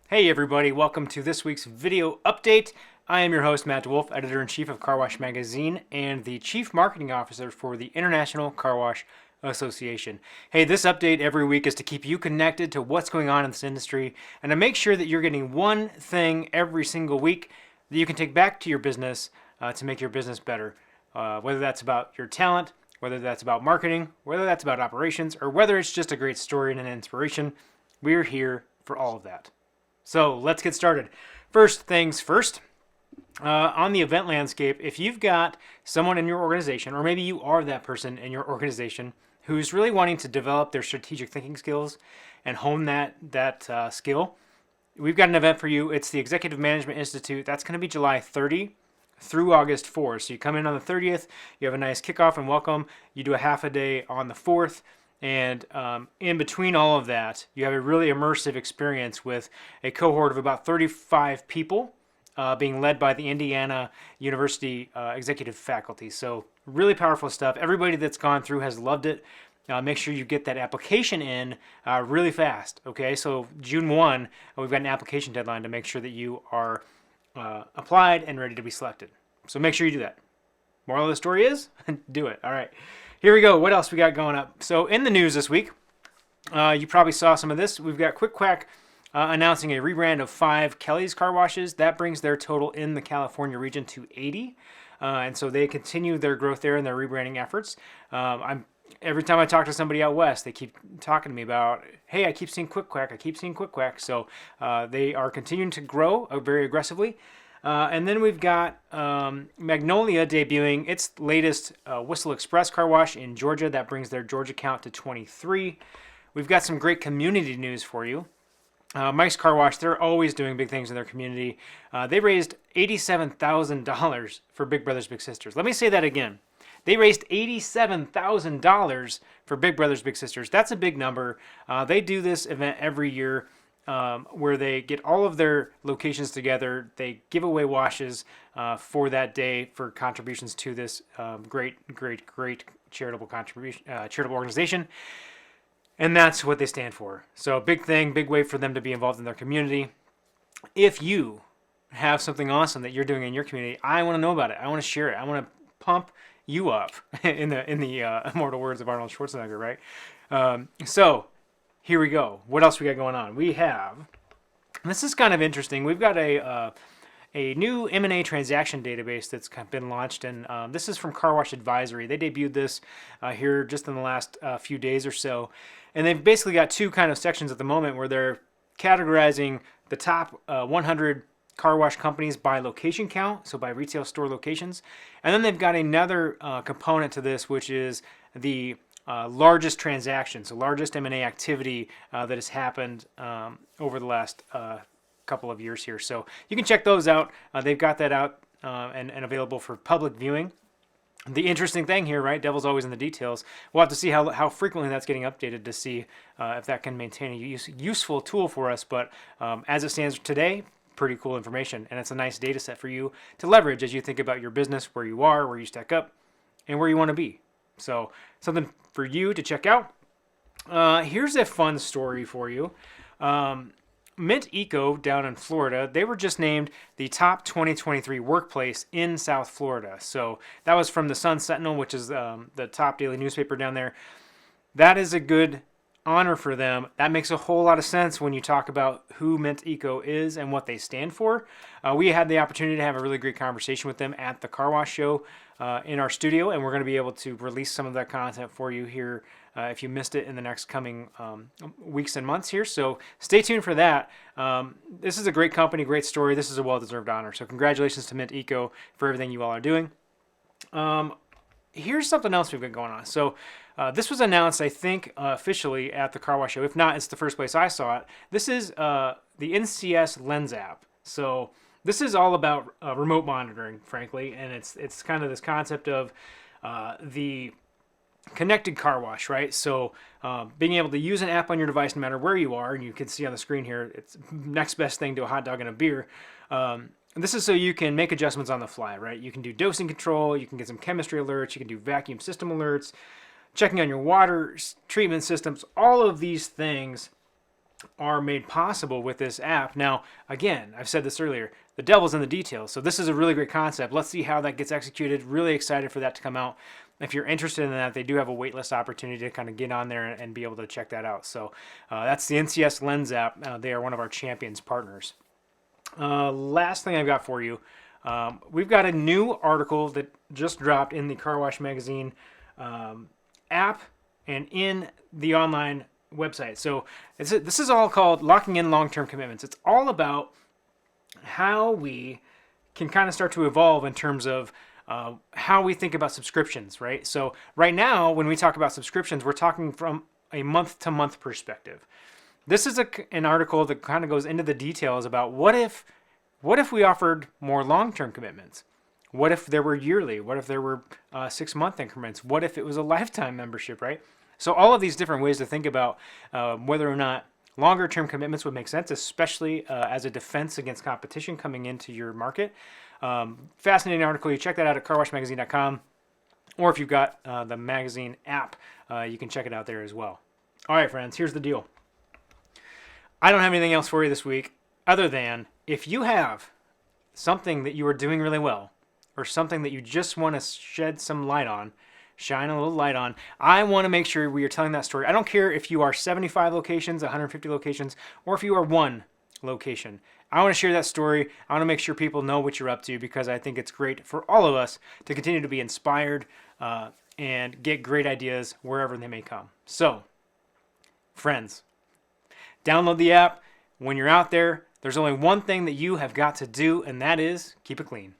Hey everybody, welcome to this week's video update. I am your host, Matt DeWolf, Editor-in-Chief of Car Wash Magazine and the Chief Marketing Officer for the International Car Wash Association. Hey, this update every week is to keep you connected to what's going on in this industry and to make sure that you're getting one thing every single week that you can take back to your business to make your business better. Whether that's about your talent, whether that's about marketing, whether that's about operations, or whether it's just a great story and an inspiration, we're here for all of that. So let's get started. First things first, on the event landscape, if you've got someone in your organization, or maybe you are that person in your organization who's really wanting to develop their strategic thinking skills and hone that skill, we've got an event for you. It's the Executive Management Institute. That's going to be July 30 through August 4th. So you come in on the 30th, you have a nice kickoff and welcome. You do a half a day on the 4th. And in between all of that, you have a really immersive experience with a cohort of about 35 people being led by the Indiana University executive faculty. So really powerful stuff. Everybody that's gone through has loved it. Make sure you get that application in really fast. Okay, so June 1, we've got an application deadline to make sure that you are applied and ready to be selected. So make sure you do that. Moral of the story is, do it. All right. Here we go. What else we got going up? So in the news this week, you probably saw some of this. We've got Quick Quack announcing a rebrand of 5 Kelly's car washes. That brings their total in the California region to 80. And so they continue their growth there and their rebranding efforts. Every time I talk to somebody out west, they keep talking to me about, hey, I keep seeing Quick Quack. I keep seeing Quick Quack. So they are continuing to grow very aggressively. And then we've got Magnolia debuting its latest Whistle Express car wash in Georgia. That brings their Georgia count to 23. We've got some great community news for you. Mike's Car Wash, they're always doing big things in their community. They raised $87,000 for Big Brothers Big Sisters. Let me say that again. They raised $87,000 for Big Brothers Big Sisters. That's a big number. They do this event every year. Where they get all of their locations together. They give away washes for that day for contributions to this great charitable organization. And that's what they stand for. So big thing, big way for them to be involved in their community. If you have something awesome that you're doing in your community, I want to know about it. I want to share it. I want to pump you up in the immortal words of Arnold Schwarzenegger, right? So here we go. What else we got going on? We have, this is kind of interesting. We've got a new M&A transaction database that's been launched, and this is from Car Wash Advisory. They debuted this here just in the last few days or so, and they've basically got two kind of sections at the moment where they're categorizing the top 100 car wash companies by location count, so by retail store locations, and then they've got another component to this, which is the largest transactions, the largest M&A activity that has happened over the last couple of years here. So you can check those out. They've got that out and available for public viewing. The interesting thing here, right? Devil's always in the details. We'll have to see how frequently that's getting updated to see if that can maintain a useful tool for us. But as it stands today, pretty cool information. And it's a nice data set for you to leverage as you think about your business, where you are, where you stack up, and where you want to be. So something for you to check out. Here's a fun story for you. Mint Eco down in Florida, they were just named the top 2023 workplace in South Florida. So that was from the Sun Sentinel, which is the top daily newspaper down there. That is a good honor for them. That makes a whole lot of sense when you talk about who Mint Eco is and what they stand for. We had the opportunity to have a really great conversation with them at the Car Wash Show in our studio, and we're going to be able to release some of that content for you here if you missed it in the next coming weeks and months here. So stay tuned for that. This is a great company, great story. This is a well-deserved honor. So congratulations to Mint Eco for everything you all are doing. Here's something else we've got going on. So this was announced, I think, officially at the Car Wash Show. If not, it's the first place I saw it. This is the NCS Lens app. So this is all about remote monitoring, frankly, and it's kind of this concept of the connected car wash, right? So being able to use an app on your device no matter where you are, and you can see on the screen here, it's next best thing to a hot dog and a beer. This is so you can make adjustments on the fly, right? You can do dosing control, you can get some chemistry alerts, you can do vacuum system alerts, checking on your water treatment systems, all of these things are made possible with this app. Now, again, I've said this earlier, the devil's in the details. So this is a really great concept. Let's see how that gets executed. Really excited for that to come out. If you're interested in that, they do have a waitlist opportunity to kind of get on there and be able to check that out. So that's the NCS Lens app. They are one of our champions partners. Last thing I've got for you, we've got a new article that just dropped in the Car Wash Magazine app and in the online website. So this is all called Locking in Long-Term Commitments. It's all about how we can kind of start to evolve in terms of how we think about subscriptions, right? So right now, when we talk about subscriptions, we're talking from a month-to-month perspective. This is an article that kind of goes into the details about what if we offered more long-term commitments? What if there were yearly? What if there were 6-month increments? What if it was a lifetime membership, right? So all of these different ways to think about whether or not longer term commitments would make sense, especially as a defense against competition coming into your market. Fascinating article. You check that out at carwashmagazine.com, or if you've got the magazine app, you can check it out there as well. All right, friends, here's the deal. I don't have anything else for you this week other than if you have something that you are doing really well or something that you just want to shed some light on, shine a little light on, I want to make sure we are telling that story. I don't care if you are 75 locations, 150 locations, or if you are one location. I want to share that story. I want to make sure people know what you're up to because I think it's great for all of us to continue to be inspired and get great ideas wherever they may come. So, friends, download the app. When you're out there, there's only one thing that you have got to do, and that is keep it clean.